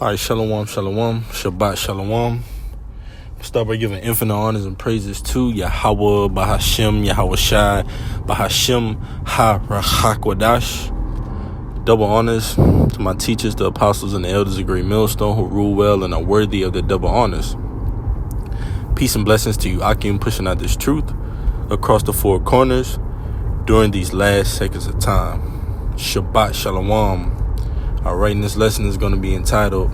All right, shalom, shalom, Shabbat shalom. Start by giving infinite honors and praises to Yahweh, Bahashem, Yahweh Shai, Bahashem, Ha-Rachakwadash. Double honors to my teachers, the apostles, and the elders of Great Millstone who rule well and are worthy of the double honors. Peace and blessings to you, Akim, pushing out this truth across the four corners during these last seconds of time. Shabbat shalom. All right, and this lesson is going to be entitled,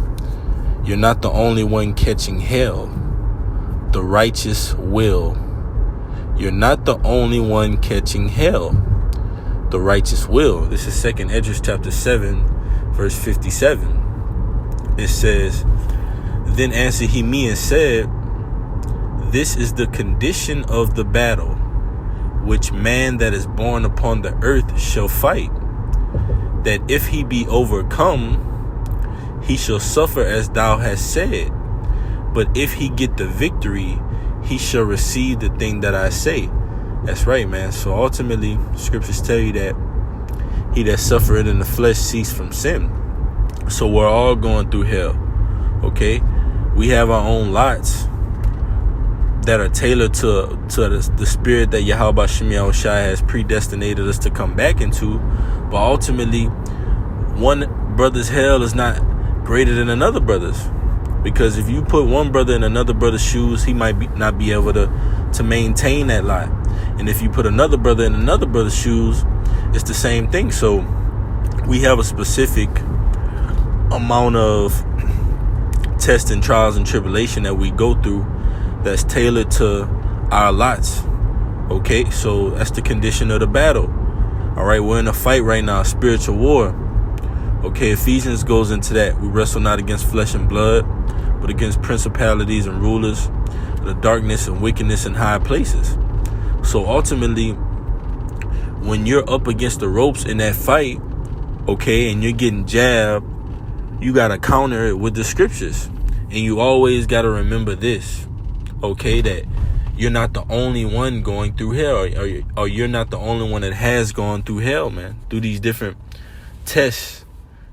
You're Not the Only One Catching Hell, the Righteous Will. You're not the only one catching hell, the righteous will. This is 2nd Esdras chapter 7, verse 57. It says, Then answered he me and said, This is the condition of the battle, which man that is born upon the earth shall fight, that if he be overcome, he shall suffer as thou hast said. But if he get the victory, he shall receive the thing that I say. That's right, man. So ultimately, scriptures tell you that he that suffereth in the flesh cease from sin. So we're all going through hell, okay? We have our own lots that are tailored to the spirit that Yahweh Shai has predestinated us to come back into. But ultimately, one brother's hell is not greater than another brother's. Because if you put one brother in another brother's shoes, he might not be able to maintain that lot. And if you put another brother in another brother's shoes, it's the same thing. So we have a specific amount of tests and trials and tribulation that we go through that's tailored to our lots. Okay, so that's the condition of the battle. All right, we're in a fight right now, a spiritual war. Okay, Ephesians goes into that. We wrestle not against flesh and blood, but against principalities and rulers, the darkness and wickedness in high places. So ultimately, when you're up against the ropes in that fight, okay, and you're getting jabbed, you got to counter it with the scriptures. And you always got to remember this, okay, that you're not the only one going through hell, or you're not the only one that has gone through hell, man, through these different tests,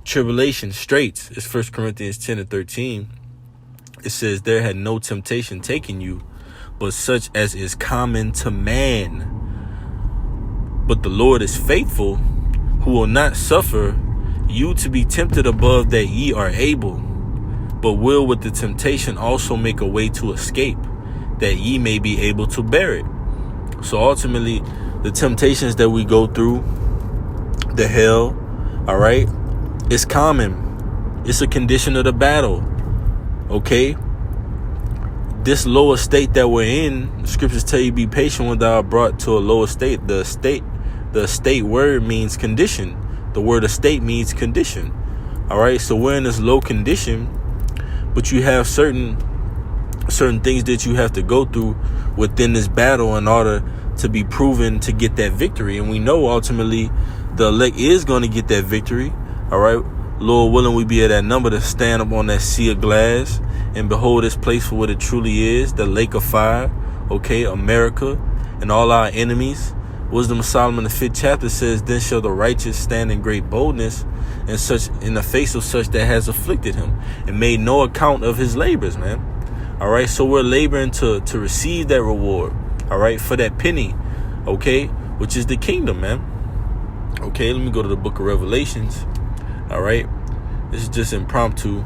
tribulations, straits. It's 1 Corinthians 10 and 13. It says, There had no temptation taken you, but such as is common to man. But the Lord is faithful, who will not suffer you to be tempted above that ye are able, but will with the temptation also make a way to escape, that ye may be able to bear it. So ultimately, the temptations that we go through, the hell, all right, it's common. It's a condition of the battle. Okay? This lower state that we're in, the scriptures tell you be patient when thou art brought to a lower state. The estate word means condition. The word estate means condition. All right? So we're in this low condition, but you have certain things that you have to go through within this battle in order to be proven to get that victory. And we know ultimately the elect is going to get that victory. All right, Lord willing, we be at that number to stand up on that sea of glass and behold this place for what it truly is, the lake of fire, okay, America and all our enemies. Wisdom of Solomon, the 5th chapter says, Then shall the righteous stand in great boldness and such in the face of such that has afflicted him and made no account of his labors, man. All right, so we're laboring to receive that reward, all right, for that penny, okay, which is the kingdom, man. Okay, let me go to the book of Revelations. All right, this is just impromptu,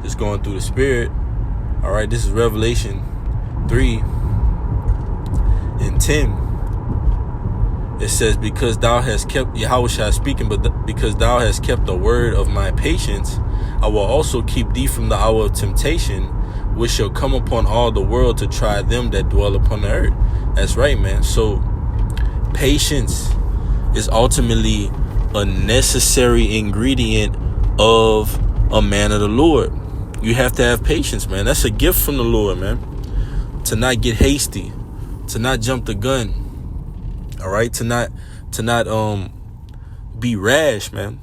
just going through the spirit. All right, this is Revelation 3 and 10. It says, Because thou hast kept, Yahweh Shai speaking, because thou hast kept the word of my patience, I will also keep thee from the hour of temptation, which shall come upon all the world to try them that dwell upon the earth. That's right, man. So patience is ultimately a necessary ingredient of a man of the Lord. You have to have patience, man. That's a gift from the Lord, man. To not get hasty, to not jump the gun. All right, to not be rash, man.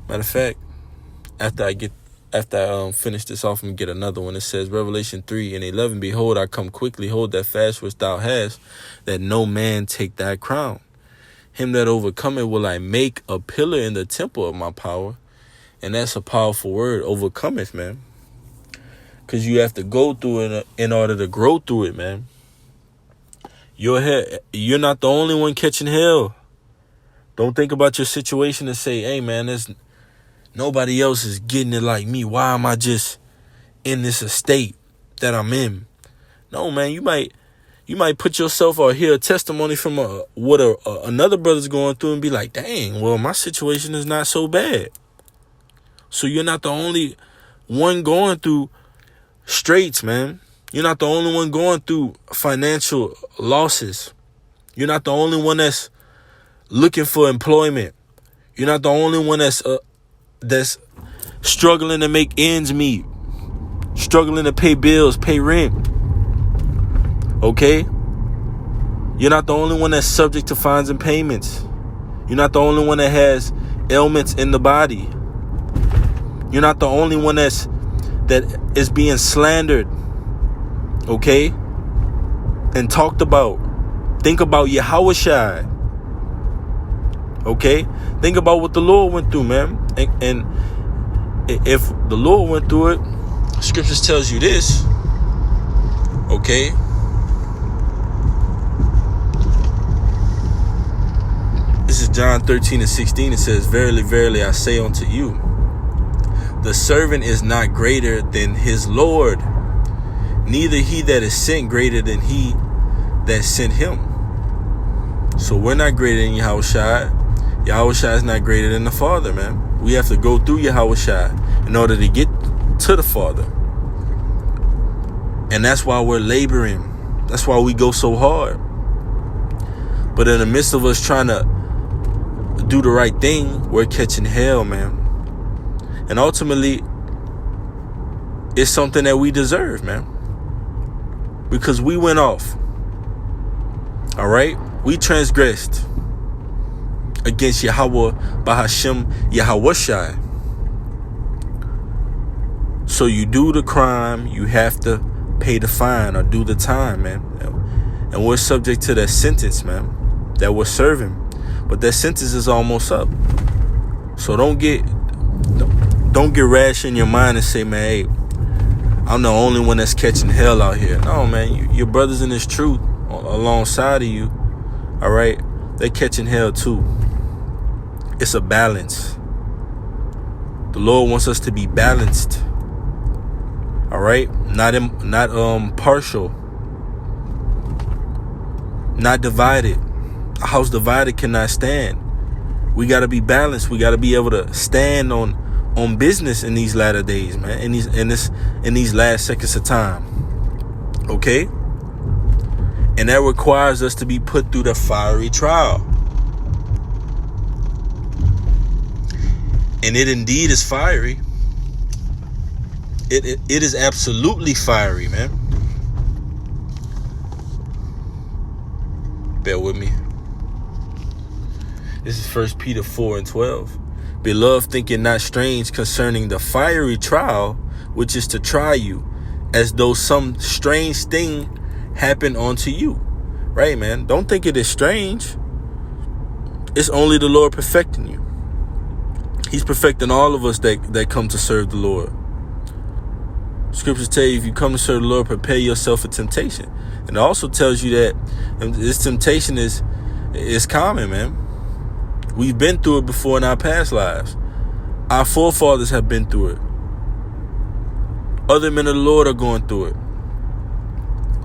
Matter of fact, after I finish this off and get another one, it says Revelation 3 and 11, Behold, I come quickly, hold that fast which thou hast, that no man take thy crown. Him that overcometh will I make a pillar in the temple of my power, And that's a powerful word, overcometh, man. Because you have to go through it in order to grow through it, man. You're not the only one catching hell. Don't think about your situation and say, hey, man, there's nobody else is getting it like me. Why am I just in this estate that I'm in? No, man, you might put yourself or hear a testimony from what another brother's going through and be like, dang, well, my situation is not so bad. So you're not the only one going through straits, man. You're not the only one going through financial losses. You're not the only one that's looking for employment. You're not the only one that's struggling to make ends meet, struggling to pay bills, pay rent. Okay? You're not the only one that's subject to fines and payments. You're not the only one that has ailments in the body. You're not the only one that is being slandered, okay, and talked about. Think about Yahawashi, okay? Think about what the Lord went through, man. And if the Lord went through it, Scriptures tells you this, okay? This is John 13:16. It says, verily, verily, I say unto you, the servant is not greater than his Lord, neither he that is sent greater than he that sent him. So we're not greater than Yahawashi. Yahawashi is not greater than the Father, man. We have to go through Yahawashi in order to get to the Father. And that's why we're laboring. That's why we go so hard. But in the midst of us trying to do the right thing, we're catching hell, man. And ultimately, it's something that we deserve, man. Because we went off. All right? We transgressed against Yahweh Bahashem Yahawashi. So you do the crime, you have to pay the fine or do the time, man. And we're subject to that sentence, man, that we're serving. But that sentence is almost up. So don't get rash in your mind and say, man, hey, I'm the only one that's catching hell out here. No, man, your brothers in this truth alongside of you, all right, they're catching hell too. It's a balance. The Lord wants us to be balanced, all right, not partial, not divided. A house divided cannot stand. We got to be balanced. We got to be able to stand on business in these latter days, man, in these last seconds of time. Okay? And that requires us to be put through the fiery trial. And it indeed is fiery. It is absolutely fiery, man. Bear with me. This is 1 Peter 4:12. Beloved, think it not strange concerning the fiery trial, which is to try you, as though some strange thing happened unto you. Right, man? Don't think it is strange. It's only the Lord perfecting you. He's perfecting all of us that come to serve the Lord. Scriptures tell you, if you come to serve the Lord, prepare yourself for temptation. And it also tells you that this temptation is common, man. We've been through it before in our past lives. Our forefathers have been through it. Other men of the Lord are going through it.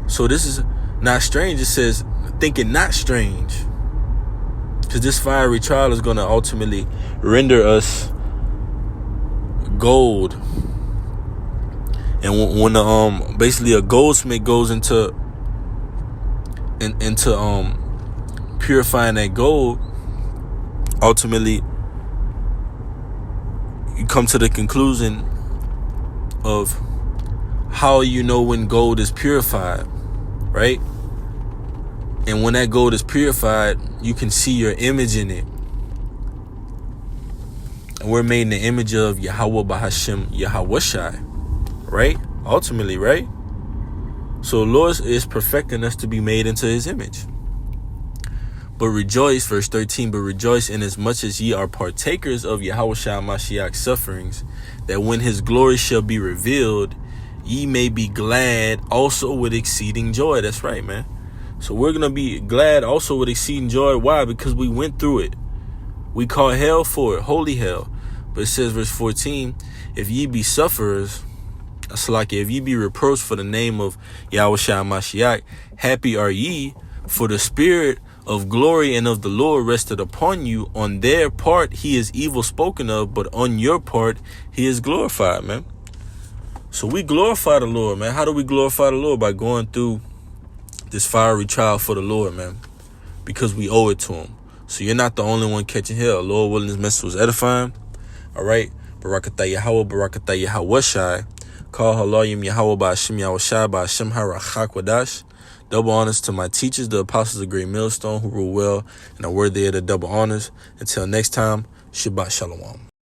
So this is not strange. It says, think it not strange. Because this fiery trial is going to ultimately render us gold. And when basically a goldsmith goes into purifying that gold, ultimately you come to the conclusion of how you know when gold is purified, right? And when that gold is purified, you can see your image in it. And we're made in the image of Yahweh Bahashem Yahawashi, right? Ultimately, right? So the Lord is perfecting us to be made into his image. But rejoice, verse 13, but rejoice inasmuch as ye are partakers of Yahushua Mashiach's sufferings, that when his glory shall be revealed, ye may be glad also with exceeding joy. That's right, man. So we're going to be glad also with exceeding joy. Why? Because we went through it. We call hell for it, holy hell. But it says, verse 14, if ye be sufferers, if ye be reproached for the name of Yahushua Mashiach, happy are ye, for the spirit of glory and of the Lord rested upon you. On their part he is evil spoken of, but on your part he is glorified, man. So we glorify the Lord, man. How do we glorify the Lord? By going through this fiery trial for the Lord, man, because we owe it to him. So you're not the only one catching hell. Lord willing, this message was edifying. All right. Barakatah Yahweh, Barakatah Yahawashi. Call Halayim Yahweh Ba'ashim Yahawashi Ba'ashim HaRachak Wadash. Double honors to my teachers, the apostles of Great Millstone, who rule well and are worthy of the double honors. Until next time, Shabbat Shalom.